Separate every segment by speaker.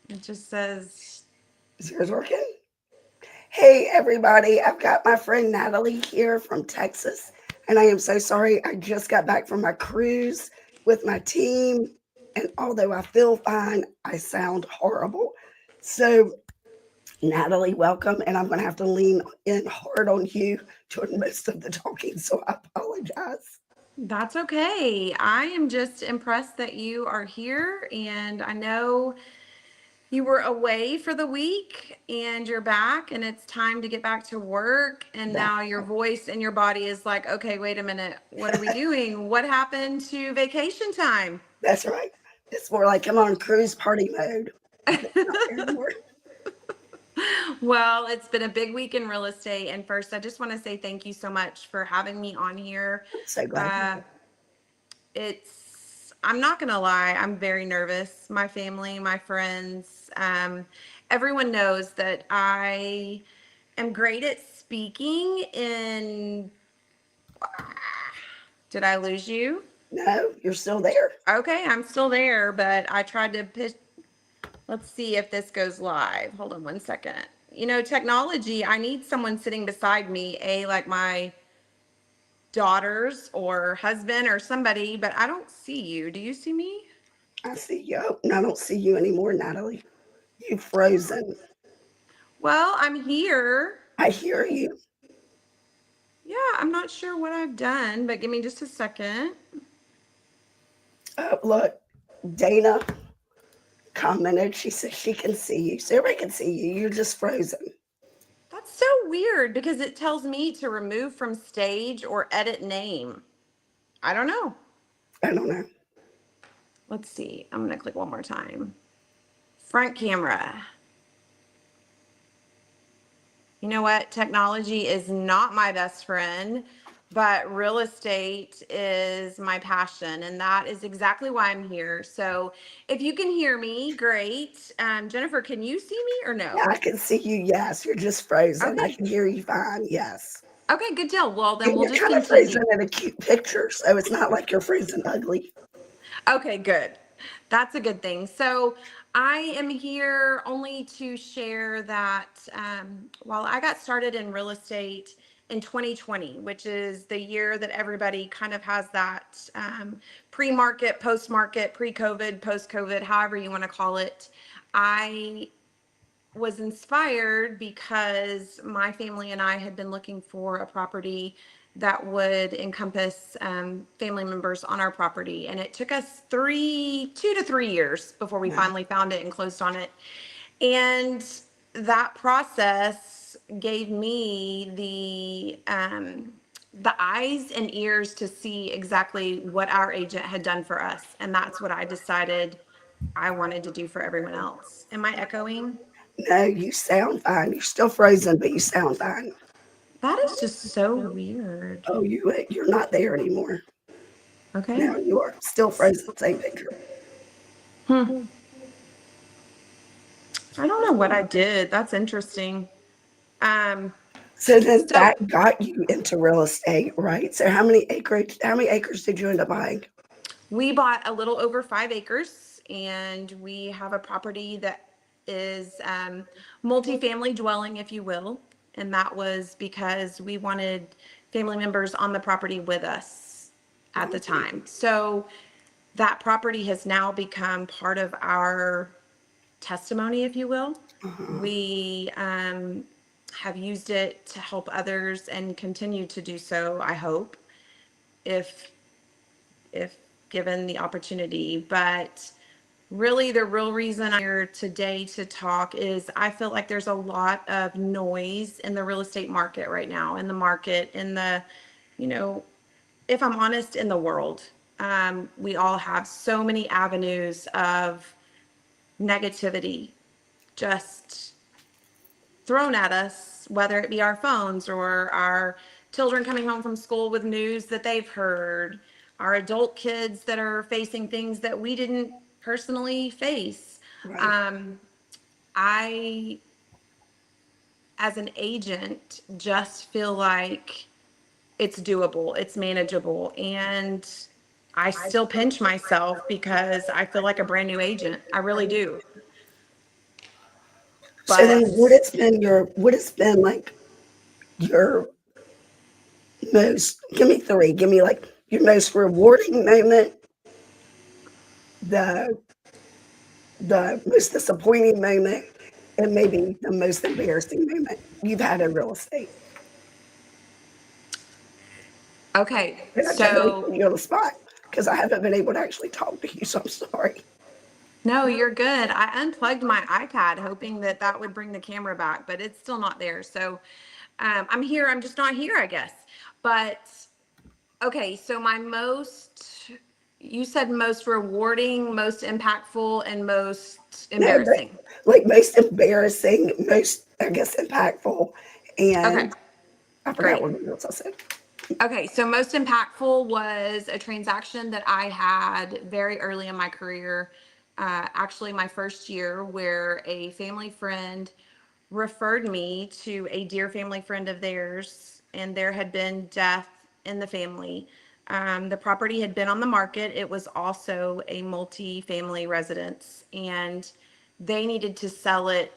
Speaker 1: It just says,
Speaker 2: Is yours working? Hey, everybody. I've got my friend Natalie here from Texas, and I am so sorry. I just got back from my cruise with my team, and although I feel fine, I sound horrible. So, Natalie, welcome, and I'm going to have to lean in hard on you doing most of the talking, so I apologize.
Speaker 1: that's okay. I am just impressed that you are here. And I know you were away for the week and you're back, and it's time to get back to work. And
Speaker 2: That
Speaker 1: now your voice and your body is like, okay, wait a minute. What are we doing? What happened to vacation time?
Speaker 2: that's right. It's more like I'm on cruise party mode, but it's not there anymore.
Speaker 1: Well, it's been a big week in real estate. And first, I just want to say thank you so much for having me on here.
Speaker 2: I'm so glad you're
Speaker 1: Uh,
Speaker 2: here.
Speaker 1: I'm not going to lie, I'm very nervous. My family, my friends, everyone knows that I am great at speaking in. Did I lose you?
Speaker 2: No, you're still there.
Speaker 1: Okay, I'm still there, but I tried to pitch. Let's see if this goes live. Hold on one second. Technology, I need someone sitting beside me, like my daughters or husband or somebody, but I don't see you. Do you see me?
Speaker 2: I see you. Oh, and I don't see you anymore, Natalie. You've frozen.
Speaker 1: Well, I'm here.
Speaker 2: I hear you.
Speaker 1: Yeah, I'm not sure what I've done, but give me just a second.
Speaker 2: Look, Dana commented. She says she can see you. So everybody can see you. You're just frozen.
Speaker 1: That's so weird because it tells me to remove from stage or edit name. I don't know.
Speaker 2: I don't know.
Speaker 1: Let's see. I'm going to click one more time. Front camera. You know what? Technology is not my best friend, but real estate is my passion. And that is exactly why I'm here. So if you can hear me, great. Jennifer, can you see me or
Speaker 2: Yeah,
Speaker 1: no?
Speaker 2: I can see you. Yes, you're just frozen. I
Speaker 1: Okay.
Speaker 2: can hear you fine. Yes.
Speaker 1: Okay, good deal. Well, then
Speaker 2: And
Speaker 1: we'll
Speaker 2: you're
Speaker 1: just
Speaker 2: kind of frozen
Speaker 1: continue.
Speaker 2: in a cute picture. So it's not like you're frozen ugly.
Speaker 1: Okay, good. That's a good thing. So I am here only to share that while I got started in real estate in 2020, which is the year that everybody kind of has that pre-market, post-market, pre-COVID, post-COVID, however you want to call it. I was inspired because my family and I had been looking for a property that would encompass family members on our property. And it took us 2 to 3 years before we
Speaker 2: Wow.
Speaker 1: finally found it and closed on it. And that process gave me the eyes and ears to see exactly what our agent had done for us. And that's what I decided I wanted to do for everyone else. Am I echoing?
Speaker 2: No, you sound fine. You're still frozen, but you sound fine.
Speaker 1: That is just so weird.
Speaker 2: Oh, you're not there anymore.
Speaker 1: Okay.
Speaker 2: Now you are still frozen. Same picture.
Speaker 1: Hmm. I don't know what I did. That's interesting. Um,
Speaker 2: So then
Speaker 1: so
Speaker 2: that got you into real estate, right? So how many acres did you end up buying?
Speaker 1: we bought a little over 5 acres, and we have a property that is multifamily dwelling, if you will. And that was because we wanted family members on the property with us at the
Speaker 2: Okay.
Speaker 1: time. So that property has now become part of our testimony, if you will.
Speaker 2: Uh-huh.
Speaker 1: We have used it to help others and continue to do so, I hope, if if given the opportunity. But really, the real reason I'm here today to talk is I feel like there's a lot of noise in the real estate market right now, in the market, in the, you know, if I'm honest, in the world. We all have so many avenues of negativity just thrown at us, whether it be our phones or our children coming home from school with news that they've heard, our adult kids that are facing things that we didn't personally face.
Speaker 2: Right.
Speaker 1: Um, I, as an agent, just feel like it's doable, it's manageable, and I still pinch myself because I feel like a brand new agent. I really do.
Speaker 2: So then
Speaker 1: But
Speaker 2: what has been like your give me three, give me like your most rewarding moment, the most disappointing moment, and maybe the most embarrassing moment you've had in real estate.
Speaker 1: okay,
Speaker 2: And I totally
Speaker 1: so
Speaker 2: put you on the spot because I haven't been able to actually talk to you, so I'm sorry.
Speaker 1: no, you're good. I unplugged my iPad hoping that that would bring the camera back, but it's still not there. So I'm here. I'm just not here, I guess. But okay, so you said most rewarding, most impactful, and most
Speaker 2: No, but
Speaker 1: embarrassing.
Speaker 2: like most embarrassing, most I guess impactful,
Speaker 1: Okay,
Speaker 2: and I forgot
Speaker 1: great.
Speaker 2: what else I said.
Speaker 1: Okay, so most impactful was a transaction that I had very early in my career, actually my first year, where a family friend referred me to a dear family friend of theirs, and there had been death in the family. The property had been on the market. It was also a multi-family residence, and they needed to sell it,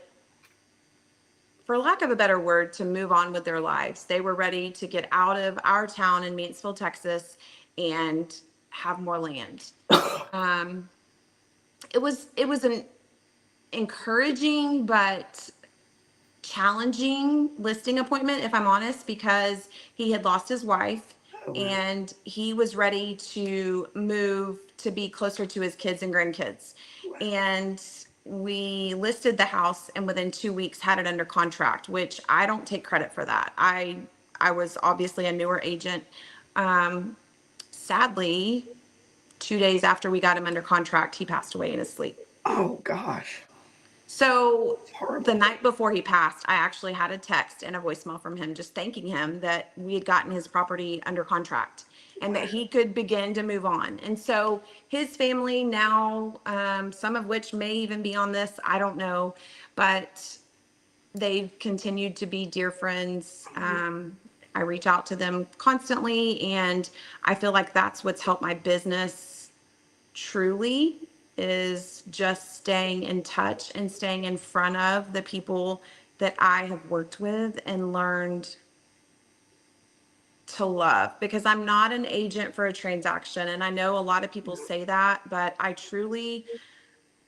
Speaker 1: for lack of a better word, to move on with their lives. They were ready to get out of our town in Mansfield, Texas, and have more land. Um, it was an encouraging but challenging listing appointment, if I'm honest, because he had lost his wife
Speaker 2: Oh, wow.
Speaker 1: and he was ready to move to be closer to his kids and grandkids.
Speaker 2: Wow.
Speaker 1: And we listed the house and within 2 weeks had it under contract, which I don't take credit for that. I was obviously a newer agent. Sadly, 2 days after we got him under contract, he passed away in his sleep.
Speaker 2: Oh gosh,
Speaker 1: So
Speaker 2: it's horrible.
Speaker 1: the night before he passed, I actually had a text and a voicemail from him just thanking him that we had gotten his property under contract and that he could begin to move on. And so his family now, some of which may even be on this, I don't know, but they've continued to be dear friends. I reach out to them constantly, and I feel like that's what's helped my business truly, is just staying in touch and staying in front of the people that I have worked with and learned to love, because I'm not an agent for a transaction. And I know a lot of people say that, but I truly,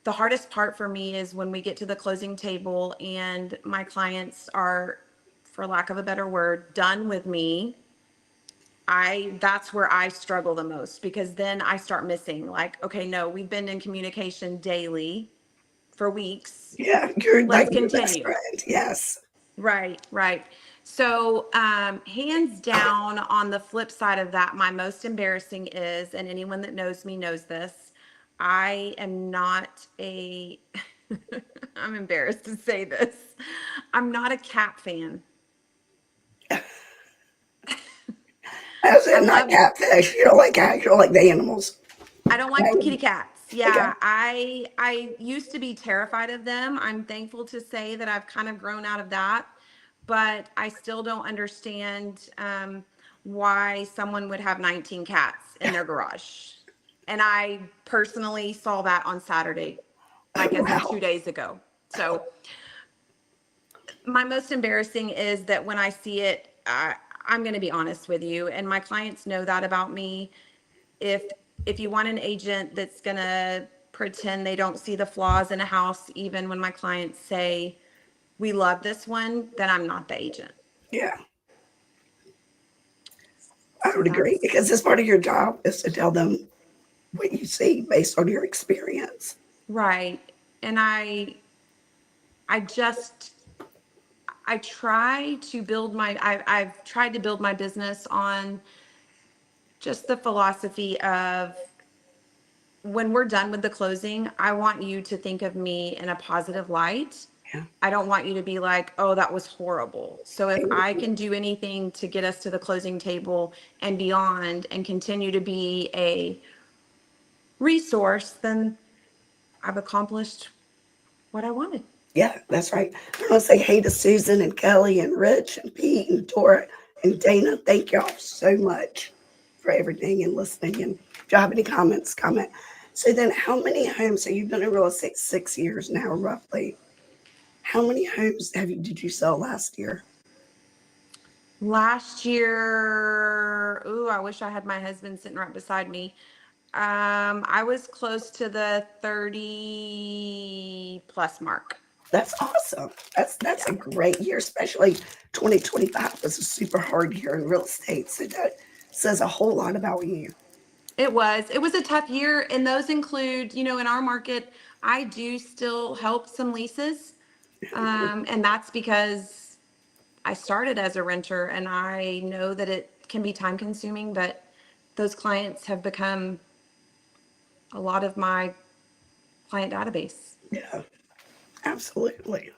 Speaker 1: the hardest part for me is when we get to the closing table and my clients are, for lack of a better word, done with me. That's where I struggle the most, because then I start missing, like, okay, no, we've been in communication daily for weeks.
Speaker 2: Yeah, you're
Speaker 1: Let's
Speaker 2: like your best
Speaker 1: continue.
Speaker 2: friend. Yes.
Speaker 1: Right, right. So, hands down, on the flip side of that, my most embarrassing is, and anyone that knows me knows this, I am not a, I'm embarrassed to say this, I'm not a cat fan.
Speaker 2: How's
Speaker 1: I
Speaker 2: it not
Speaker 1: love
Speaker 2: catfish? You don't like cats, you don't like the animals.
Speaker 1: I don't like
Speaker 2: Right?
Speaker 1: kitty cats.
Speaker 2: Okay.
Speaker 1: Yeah, I used to be terrified of them. I'm thankful to say that I've kind of grown out of that, but I still don't understand why someone would have 19 cats in their garage. And I personally saw that on Saturday,
Speaker 2: Oh,
Speaker 1: like as in
Speaker 2: wow.
Speaker 1: 2 days ago. So my most embarrassing is that when I see it, I'm going to be honest with you, and my clients know that about me. If you want an agent that's going to pretend they don't see the flaws in a house, even when my clients say we love this one, then I'm not the agent.
Speaker 2: Yeah, I
Speaker 1: So
Speaker 2: would agree
Speaker 1: that's
Speaker 2: because this part of your job is to tell them what you see based on your experience.
Speaker 1: right. And I just I try to build I've tried to build my business on just the philosophy of, when we're done with the closing, I want you to think of me in a positive light.
Speaker 2: Yeah.
Speaker 1: I don't want you to be like, oh, that was horrible. So if I can do anything to get us to the closing table and beyond and continue to be a resource, then I've accomplished what I wanted.
Speaker 2: Yeah, that's right. I want to say hey to Susan and Kelly and Rich and Pete and Dora and Dana. Thank y'all so much for everything and listening. And if y'all have any comments, comment. So then how many homes, so you've been in real estate 6 years now, roughly. How many homes did you sell last year?
Speaker 1: Last year, ooh, I wish I had my husband sitting right beside me. I was close to the 30 plus mark.
Speaker 2: That's awesome. That's
Speaker 1: Yeah.
Speaker 2: a great year, especially 2025 was a super hard year in real estate. So that says a whole lot about you.
Speaker 1: It was. It was a tough year, and those include, in our market, I do still help some leases, and that's because I started as a renter, and I know that it can be time consuming, but those clients have become a lot of my client database.
Speaker 2: Yeah, absolutely.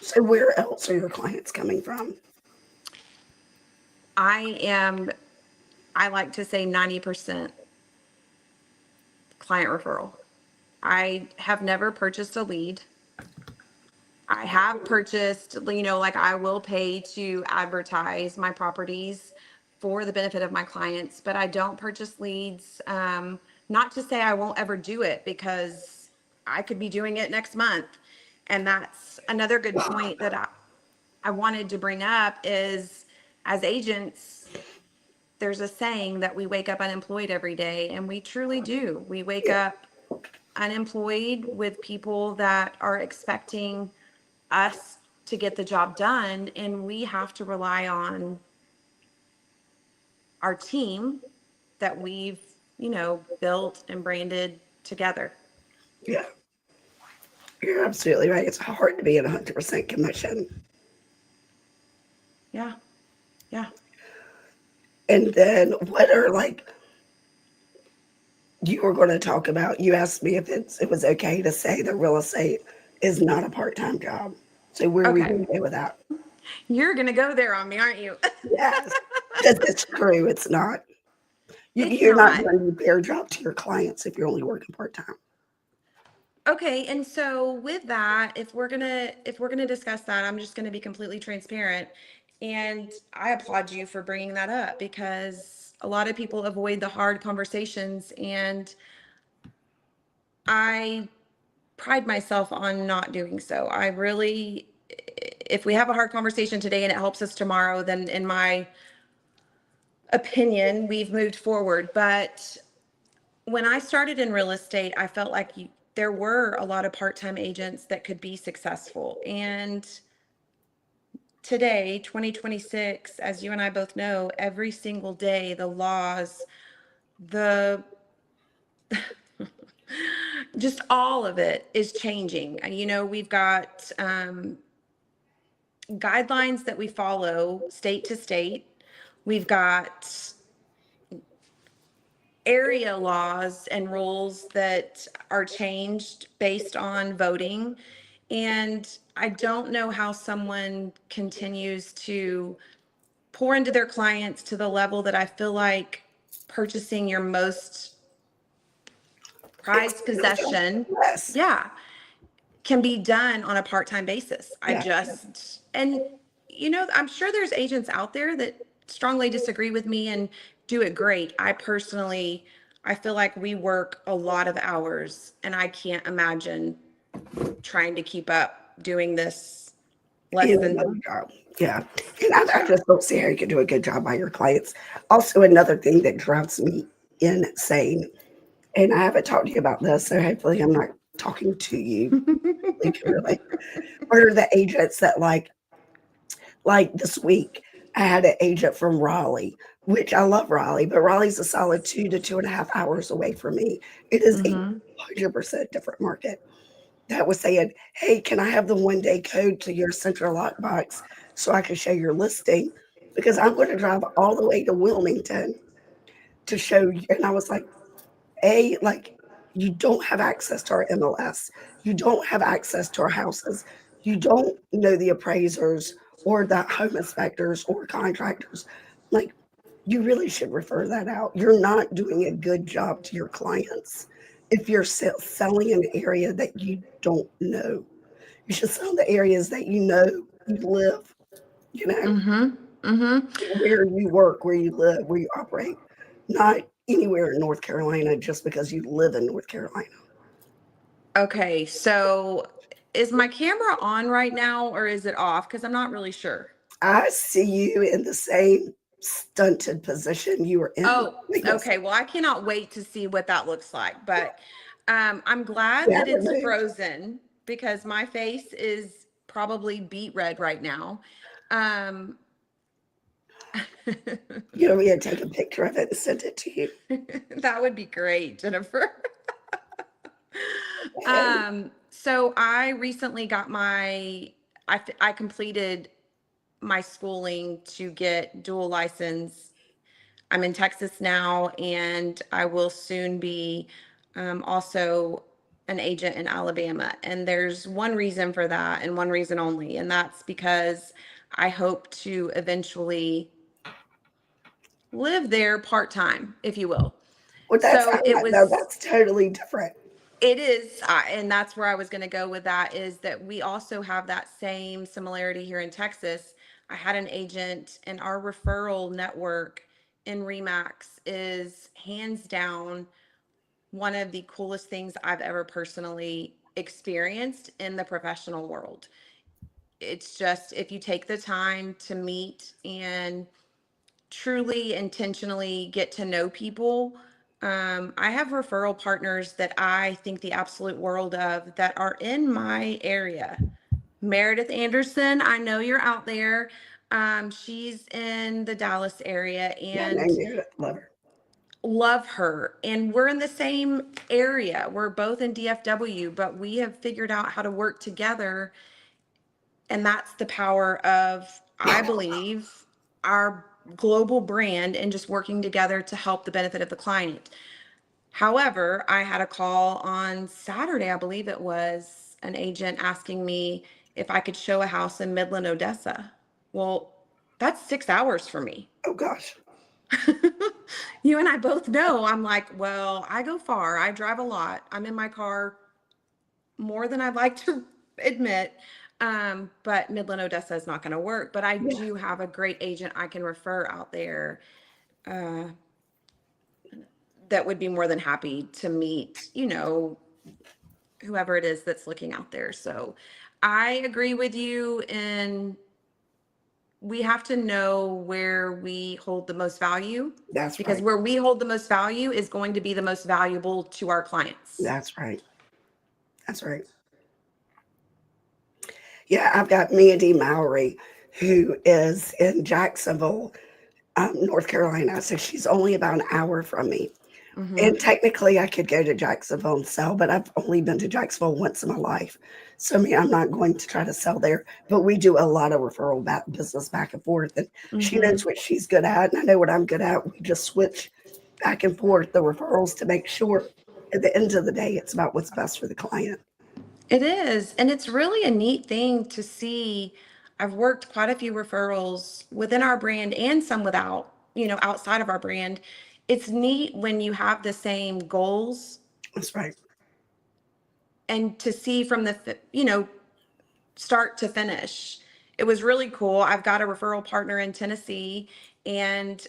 Speaker 2: So where else are your clients coming from?
Speaker 1: I am, I like to say 90% client referral. I have never purchased a lead. I have purchased, like I will pay to advertise my properties for the benefit of my clients, but I don't purchase leads. Not to say I won't ever do it, because I could be doing it next month. And that's another good point that I wanted to bring up is, as agents, there's a saying that we wake up unemployed every day, and we truly do. We wake
Speaker 2: Yeah,
Speaker 1: up unemployed with people that are expecting us to get the job done, and we have to rely on our team that we've, built and branded together.
Speaker 2: yeah, you're absolutely right. It's hard to be at 100% commission.
Speaker 1: Yeah. Yeah.
Speaker 2: And then what are like you were going to talk about? You asked me if it was okay to say that real estate is not a part-time job. So where are we
Speaker 1: Okay.
Speaker 2: going to go with that?
Speaker 1: You're going to go there on me, aren't you?
Speaker 2: Yes, because it's true. It's not.
Speaker 1: It's
Speaker 2: You're not
Speaker 1: not.
Speaker 2: doing a fair job to your clients if you're only working part-time.
Speaker 1: Okay, and so with that, if we're gonna discuss that, I'm just gonna be completely transparent. And I applaud you for bringing that up, because a lot of people avoid the hard conversations, and I pride myself on not doing so. I really, if we have a hard conversation today and it helps us tomorrow, then in my opinion, we've moved forward. But when I started in real estate, I felt like there were a lot of part-time agents that could be successful. And today, 2026, as you and I both know, every single day, the laws, the just all of it is changing. We've got guidelines that we follow state to state. We've got area laws and rules that are changed based on voting. And I don't know how someone continues to pour into their clients to the level that I feel like purchasing your most prized
Speaker 2: Expensive.
Speaker 1: possession,
Speaker 2: Yes.
Speaker 1: yeah, can be done on a part-time basis.
Speaker 2: Yeah.
Speaker 1: And I'm sure there's agents out there that strongly disagree with me and do it great. I feel like we work a lot of hours, and I can't imagine trying to keep up doing this less
Speaker 2: In
Speaker 1: than.
Speaker 2: another job. Yeah. And I just don't see how you can do a good job by your clients. Also, another thing that drives me insane, and I haven't talked to you about this, so hopefully I'm not talking to you. You can relate. What are the agents that like this week? I had an agent from Raleigh, which I love Raleigh, but Raleigh's a solid 2 to 2.5 hours away from me. It is a
Speaker 1: Mhm.
Speaker 2: 100% different market. That was saying, hey, can I have the 1 day code to your central lockbox so I can show your listing? Because I'm going to drive all the way to Wilmington to show you. And I was like, like, you don't have access to our MLS. You don't have access to our houses. You don't know the appraisers or the home inspectors or contractors. Like, you really should refer that out. You're not doing a good job to your clients if you're selling an area that you don't know. You should sell the areas that you know, you live,
Speaker 1: Mhm. Mhm.
Speaker 2: where you work, where you live, where you operate, not anywhere in North Carolina just because you live in North Carolina.
Speaker 1: Okay, so Is my camera on right now or is it off? Because I'm not really sure.
Speaker 2: I see you in the same stunted position you were in.
Speaker 1: Oh, okay. Well, I cannot wait to see what that looks like. But I'm glad
Speaker 2: Yeah,
Speaker 1: that it's
Speaker 2: removed.
Speaker 1: frozen because my face is probably beet red right now. Um,
Speaker 2: You want me to take a picture of it and send it to you?
Speaker 1: that would be great, Jennifer.
Speaker 2: And
Speaker 1: So I recently got I completed my schooling to get dual license. I'm in Texas now, and I will soon be also an agent in Alabama. And there's one reason for that, and one reason only, and that's because I hope to eventually live there part time, if you will.
Speaker 2: well,
Speaker 1: So it
Speaker 2: no,
Speaker 1: was
Speaker 2: that's totally different.
Speaker 1: It is, and that's where I was going to go with that, is that we also have that same similarity here in Texas. I had an agent, and our referral network in Remax is hands down one of the coolest things I've ever personally experienced in the professional world. It's just, if you take the time to meet and truly intentionally get to know people. I have referral partners that I think the absolute world of that are in my area. Meredith Anderson, I know you're out there. She's in the Dallas area
Speaker 2: Yeah, no,
Speaker 1: and
Speaker 2: you love her.
Speaker 1: love her. And we're in the same area. We're both in DFW, but we have figured out how to work together. And that's the power of, I believe, our global brand and just working together to help the benefit of the client. However, I had a call on Saturday, I believe it was, an agent asking me if I could show a house in Midland, Odessa. Well, that's 6 hours for me.
Speaker 2: Oh gosh.
Speaker 1: You and I both know, I'm like, well, I go far. I drive a lot. I'm in my car more than I'd like to admit. But Midland, Odessa is not going to work. But I
Speaker 2: Yeah,
Speaker 1: do have a great agent I can refer out there uh, that would be more than happy to meet, whoever it is that's looking out there. So I agree with you. And we have to know where we hold the most value,
Speaker 2: that's
Speaker 1: because
Speaker 2: right.
Speaker 1: where we hold the most value is going to be the most valuable to our clients.
Speaker 2: That's right. That's right. Yeah, I've got Mia D. Mowry, who is in Jacksonville, North Carolina. So she's only about an hour from me.
Speaker 1: Mm-hmm.
Speaker 2: And technically, I could go to Jacksonville and sell, but I've only been to Jacksonville once in my life. So, I mean, I'm not going to try to sell there, but we do a lot of referral business back and forth. And she
Speaker 1: Mm-hmm.
Speaker 2: knows what she's good at, and I know what I'm good at. We just switch back and forth the referrals to make sure at the end of the day, it's about what's best for the client.
Speaker 1: It is. And it's really a neat thing to see. I've worked quite a few referrals within our brand and some without, outside of our brand. It's neat when you have the same goals
Speaker 2: That's right.
Speaker 1: and to see from start to finish. It was really cool. I've got a referral partner in Tennessee, and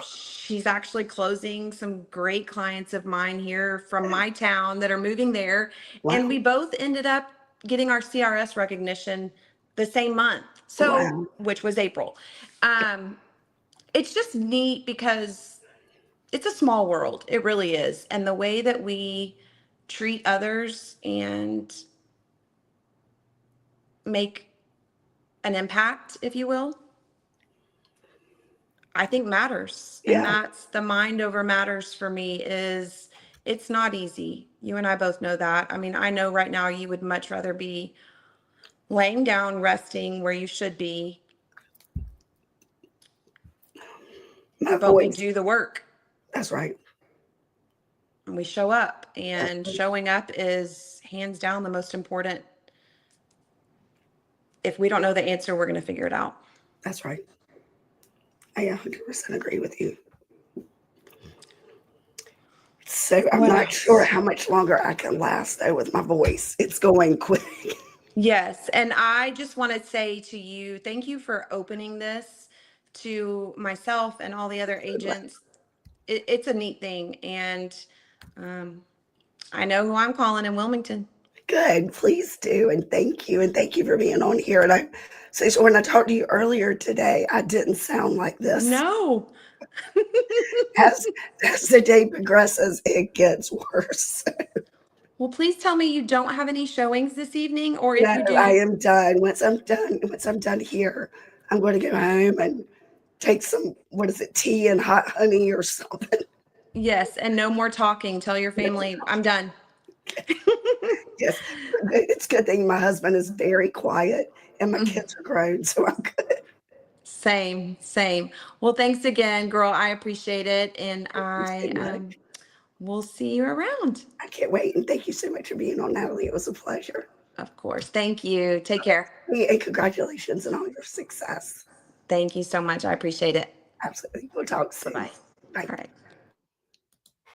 Speaker 1: she's actually closing some great clients of mine here from my town that are moving there. And
Speaker 2: Wow.
Speaker 1: we both ended up getting our CRS recognition the same month, so
Speaker 2: Wow.
Speaker 1: which was April. Um, it's just neat because it's a small world. It really is. And the way that we treat others and make an impact, if you will, I think matters. And
Speaker 2: Yeah,
Speaker 1: that's the mind over matters for me. Is It's not easy. You and I both know that. I mean, I know right now you would much rather be laying down, resting where you should be,
Speaker 2: my
Speaker 1: but we
Speaker 2: voice.
Speaker 1: do the work
Speaker 2: That's right.
Speaker 1: and we show up.
Speaker 2: That's
Speaker 1: And
Speaker 2: right.
Speaker 1: showing up is hands down the most important. If we don't know the answer, we're going to figure it out.
Speaker 2: That's right. I 100% agree with you. So I'm
Speaker 1: What
Speaker 2: not sure
Speaker 1: else?
Speaker 2: how much longer I can last though with my voice. It's going quick.
Speaker 1: Yes, and I just want to say to you, thank you for opening this to myself and all the other agents. It's a neat thing, and um, I know who I'm calling in Wilmington.
Speaker 2: Good. Please do. And thank you. And thank you for being on here. And so when I talked to you earlier today, I didn't sound like this.
Speaker 1: No.
Speaker 2: As as the day progresses, it gets worse.
Speaker 1: Well, please tell me you don't have any showings this evening, or if
Speaker 2: No,
Speaker 1: you
Speaker 2: I
Speaker 1: do,
Speaker 2: am done. Once I'm done here, I'm going to go home and take some, what is it, tea and hot honey or something.
Speaker 1: yes, and no more talking. Tell your family I'm done.
Speaker 2: Yes, it's a good thing my husband is very quiet and my
Speaker 1: Mm,
Speaker 2: kids are grown, so I'm good.
Speaker 1: same, same. Well, thanks again, girl. I appreciate it, and
Speaker 2: Thank you
Speaker 1: I
Speaker 2: so much.
Speaker 1: will see you around.
Speaker 2: I can't wait. And thank you so much for being on, Natalie. It was a pleasure.
Speaker 1: Of course. Thank you. Take care.
Speaker 2: And congratulations on all your success.
Speaker 1: Thank you so much. I appreciate it.
Speaker 2: Absolutely. We'll talk
Speaker 1: Bye
Speaker 2: soon.
Speaker 1: bye.
Speaker 2: Bye.
Speaker 1: All right.